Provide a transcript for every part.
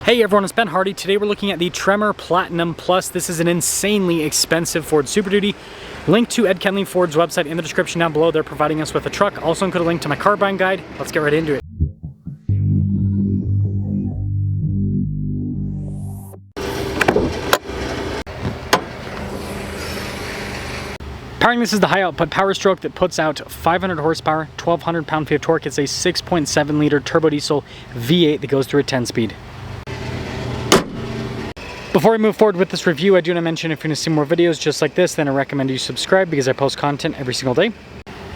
Hey everyone, it's Ben Hardy. Today we're looking at the Tremor Platinum Plus. This is an insanely expensive Ford Super Duty. Link to Ed Kenley Ford's website in the description down below. They're providing us with a truck. Also include a link to my car buying guide. Let's get right into it. Powering this is the high output Power Stroke that puts out 500 horsepower, 1200 pound-feet of torque. It's a 6.7 liter turbo diesel V8 that goes through a 10-speed. Before we move forward with this review, I do want to mention if you're going to see more videos just like this, then I recommend you subscribe because I post content every single day.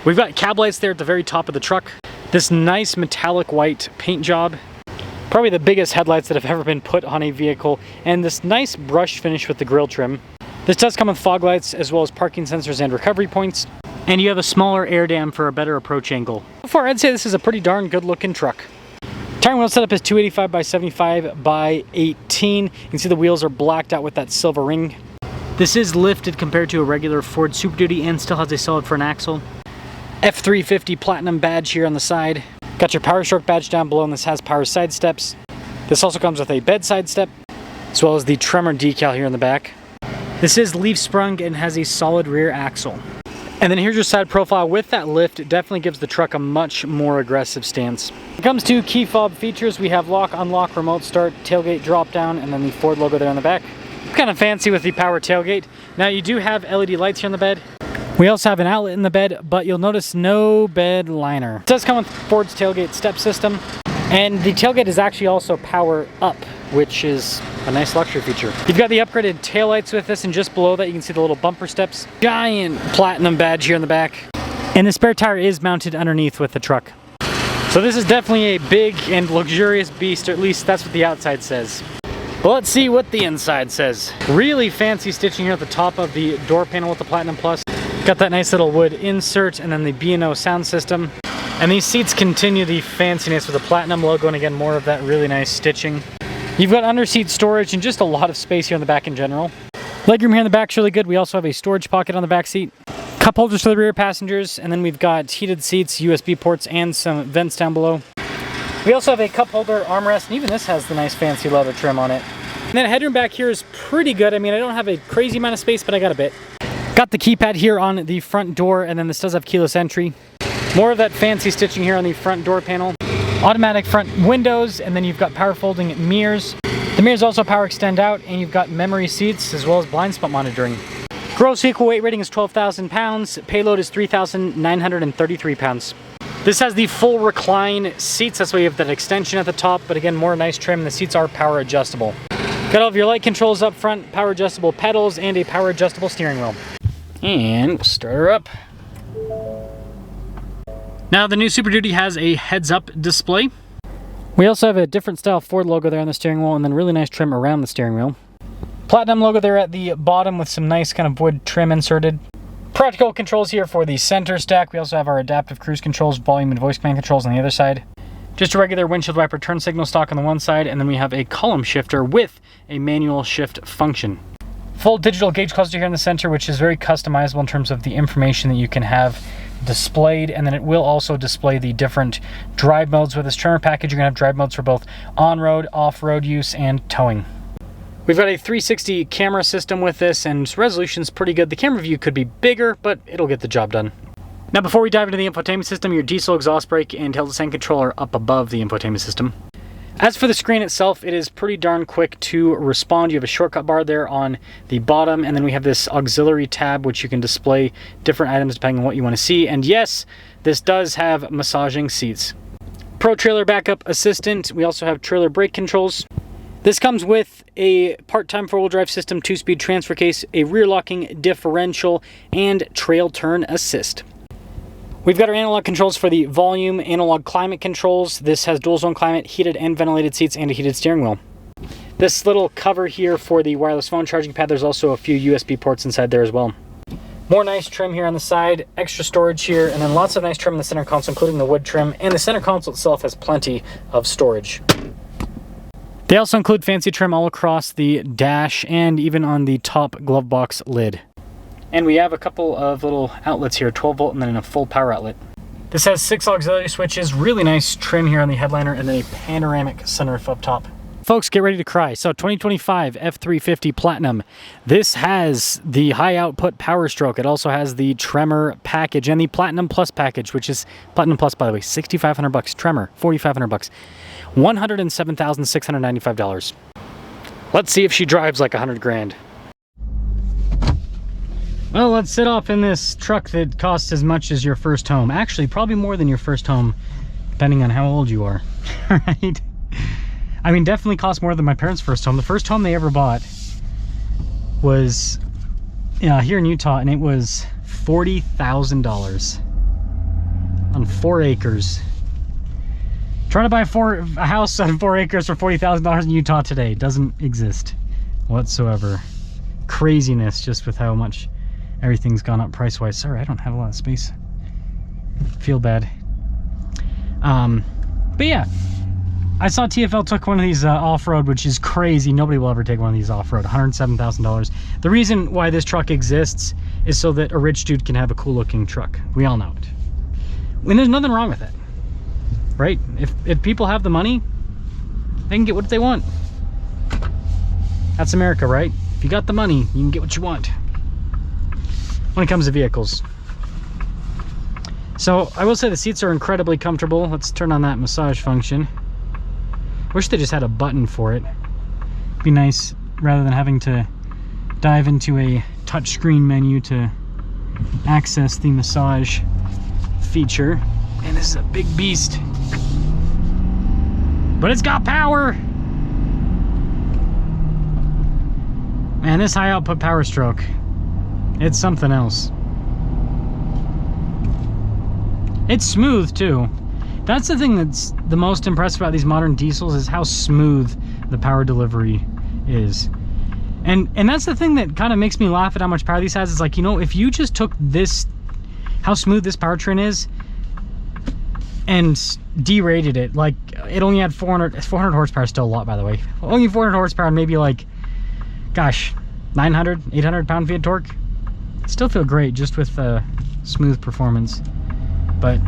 We've got cab lights there at the very top of the truck. This nice metallic white paint job. Probably the biggest headlights that have ever been put on a vehicle. And this nice brush finish with the grille trim. This does come with fog lights as well as parking sensors and recovery points. And you have a smaller air dam for a better approach angle. So far, I'd say this is a pretty darn good looking truck. Tire wheel setup is 285 by 75 by 18. You can see the wheels are blacked out with that silver ring. This is lifted compared to a regular Ford Super Duty and still has a solid front axle. F-350 Platinum badge here on the side. Got your Power Stroke badge down below, and this has power side steps. This also comes with a bedside step, as well as the Tremor decal here in the back. This is leaf sprung and has a solid rear axle. And then here's your side profile. With that lift, it definitely gives the truck a much more aggressive stance. When it comes to key fob features, we have lock, unlock, remote start, tailgate drop down, and then the Ford logo there on the back. Kind of fancy with the power tailgate. Now you do have LED lights here on the bed. We also have an outlet in the bed, but you'll notice no bed liner. It does come with Ford's tailgate step system. And the tailgate is actually also power up, which is a nice luxury feature. You've got the upgraded taillights with this, and just below that you can see the little bumper steps. Giant platinum badge here in the back. And the spare tire is mounted underneath with the truck. So this is definitely a big and luxurious beast, or at least that's what the outside says. But let's see what the inside says. Really fancy stitching here at the top of the door panel with the Platinum Plus. Got that nice little wood insert and then the B&O sound system. And these seats continue the fanciness with the Platinum logo, and again, more of that really nice stitching. You've got under-seat storage and just a lot of space here in the back in general. Legroom here in the back's really good. We also have a storage pocket on the back seat. Cup holders for the rear passengers, and then we've got heated seats, USB ports, and some vents down below. We also have a cup holder armrest, and even this has the nice fancy leather trim on it. And then headroom back here is pretty good. I mean, I don't have a crazy amount of space, but I got a bit. Got the keypad here on the front door, and then this does have keyless entry. More of that fancy stitching here on the front door panel. Automatic front windows, and then you've got power folding mirrors. The mirrors also power extend out, and you've got memory seats as well as blind spot monitoring. Gross vehicle weight rating is 12,000 pounds. Payload is 3,933 pounds. This has the full recline seats. That's why you have that extension at the top, but again, more nice trim. The seats are power adjustable. Got all of your light controls up front, power adjustable pedals, and a power adjustable steering wheel. And we'll start her up. Now the new Super Duty has a heads-up display. We also have a different style Ford logo there on the steering wheel, and then really nice trim around the steering wheel. Platinum logo there at the bottom with some nice kind of wood trim inserted. Practical controls here for the center stack. We also have our adaptive cruise controls, volume and voice command controls on the other side. Just a regular windshield wiper turn signal stock on the one side, and then we have a column shifter with a manual shift function. Full digital gauge cluster here in the center, which is very customizable in terms of the information that you can have displayed, and then it will also display the different drive modes. With this Tremor package, you're going to have drive modes for both on-road, off-road use, and towing. We've got a 360 camera system with this, and resolution's pretty good. The camera view could be bigger, but it'll get the job done. Now before we dive into the infotainment system, your diesel exhaust brake and hill descent control are up above the infotainment system. As for the screen itself, it is pretty darn quick to respond. You have a shortcut bar there on the bottom, and then we have this auxiliary tab which you can display different items depending on what you want to see. And yes, this does have massaging seats. Pro Trailer Backup Assistant. We also have trailer brake controls. This comes with a part-time four-wheel drive system, 2-speed transfer case, a rear locking differential, and trail turn assist. We've got our analog controls for the volume, analog climate controls. This has dual zone climate, heated and ventilated seats, and a heated steering wheel. This little cover here for the wireless phone charging pad, there's also a few USB ports inside there as well. More nice trim here on the side, extra storage here, and then lots of nice trim in the center console, including the wood trim, and the center console itself has plenty of storage. They also include fancy trim all across the dash and even on the top glove box lid. And we have a couple of little outlets here, 12 volt and then a full power outlet. This has 6 auxiliary switches, really nice trim here on the headliner, and then a panoramic sunroof up top. Folks, get ready to cry. So 2025 F-350 Platinum. This has the high output power stroke. It also has the Tremor package and the Platinum Plus package, which is Platinum Plus, by the way, $6,500. Tremor, $4,500. $107,695. Let's see if she drives like 100 grand. Well, let's sit off in this truck that costs as much as your first home. Actually, probably more than your first home, depending on how old you are, right? I mean, definitely cost more than my parents' first home. The first home they ever bought was here in Utah, and it was $40,000 on 4 acres. Trying to buy a house on 4 acres for $40,000 in Utah today doesn't exist whatsoever. Craziness just with how much everything's gone up price-wise. Sorry, I don't have a lot of space. Feel bad. But yeah. I saw TFL took one of these off-road, which is crazy. Nobody will ever take one of these off-road. $107,000. The reason why this truck exists is so that a rich dude can have a cool-looking truck. We all know it. And there's nothing wrong with it, right? If people have the money, they can get what they want. That's America, right? If you got the money, you can get what you want when it comes to vehicles. So I will say the seats are incredibly comfortable. Let's turn on that massage function. Wish they just had a button for it. Be nice rather than having to dive into a touchscreen menu to access the massage feature. And this is a big beast, but it's got power. Man, this high output power stroke, it's something else. It's smooth too. That's the thing that's the most impressive about these modern diesels, is how smooth the power delivery is. And that's the thing that kind of makes me laugh at how much power these has. It's like, you know, if you just took this, how smooth this powertrain is, and derated it, like it only had 400 horsepower, still a lot by the way. Only 400 horsepower and maybe like, gosh, 900, 800 pound-feet of torque. Still feel great just with smooth performance. But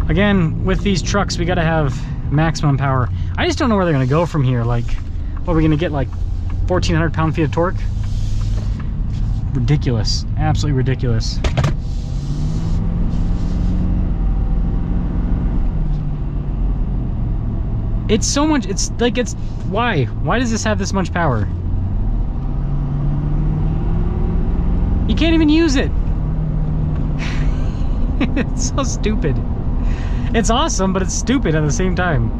again, with these trucks, we got to have maximum power. I just don't know where they're going to go from here. Like, what, are we going to get like 1,400 pound-feet of torque? Ridiculous. Absolutely ridiculous. It's so much, it's like, it's, why? Why does this have this much power? You can't even use it. It's so stupid. It's awesome, but it's stupid at the same time.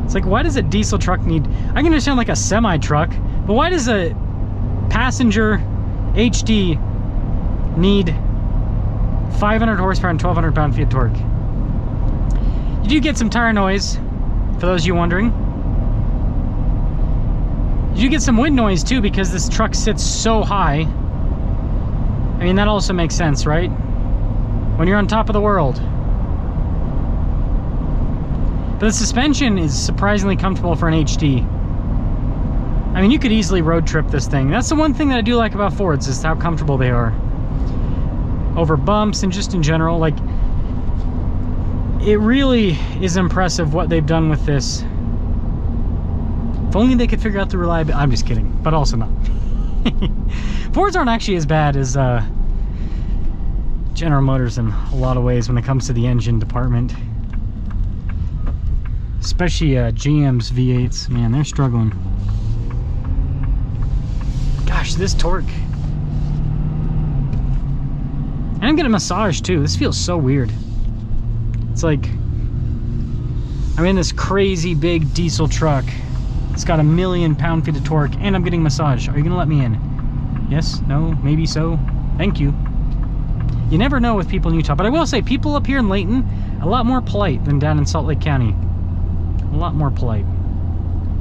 It's like, why does a diesel truck need... I can understand like a semi-truck, but why does a passenger HD need 500 horsepower and 1,200 pound-feet of torque? You do get some tire noise, for those of you wondering. You do get some wind noise too, because this truck sits so high. I mean, that also makes sense, right? When you're on top of the world. But the suspension is surprisingly comfortable for an HD. I mean, you could easily road trip this thing. That's the one thing that I do like about Fords, is how comfortable they are. Over bumps and just in general, like, it really is impressive what they've done with this. If only they could figure out the reliability. I'm just kidding, but also not. Fords aren't actually as bad as General Motors in a lot of ways when it comes to the engine department. Especially GM's V8s. Man, they're struggling. Gosh, this torque. And I'm getting a massage too. This feels so weird. It's like I'm in this crazy big diesel truck. It's got 1,000,000 pound-feet of torque, and I'm getting massage. Are you gonna let me in? Yes? No? Maybe so? Thank you. You never know with people in Utah, but I will say people up here in Layton, a lot more polite than down in Salt Lake County. A lot more polite.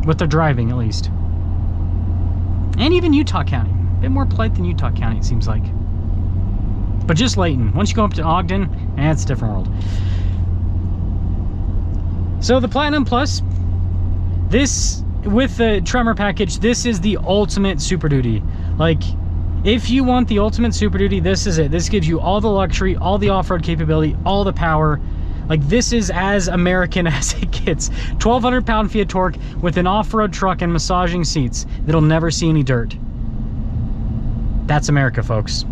With their driving, at least. And even Utah County. A bit more polite than Utah County, it seems like. But just Layton. Once you go up to Ogden, it's a different world. So the Platinum Plus, this, with the Tremor package, this is the ultimate Super Duty. Like, if you want the ultimate Super Duty, this is it. This gives you all the luxury, all the off-road capability, all the power. Like, this is as American as it gets. 1,200 pound-feet of torque with an off-road truck and massaging seats that'll never see any dirt. That's America, folks.